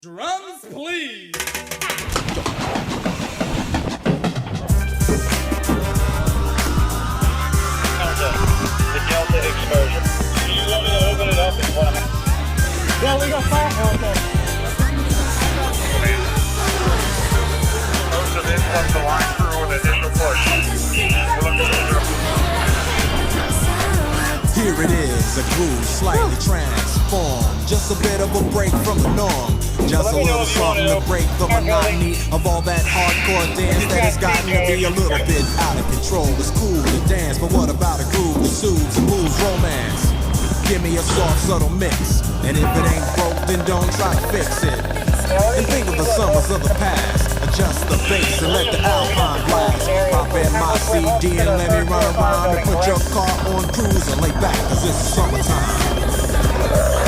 Drums, please. The delta exposure. You want me to open it up and what? Yeah, we got fire out there. Most of it comes the line through with initial push. Here it is, a groove slightly transformed. Just a bit of a break from the norm. Just a little something to break the monotony of all that hardcore dance that has gotten to be a little bit out of control. It's cool to dance, but what about a groove that soothes and moves romance? Give me a soft, subtle mix, and if it ain't broke, then don't try to fix it. And think of the summers of the past. Adjust the bass and let the alpine blast. Pop in my CD and let me run around and put your car on cruise and lay back, cause it's summertime.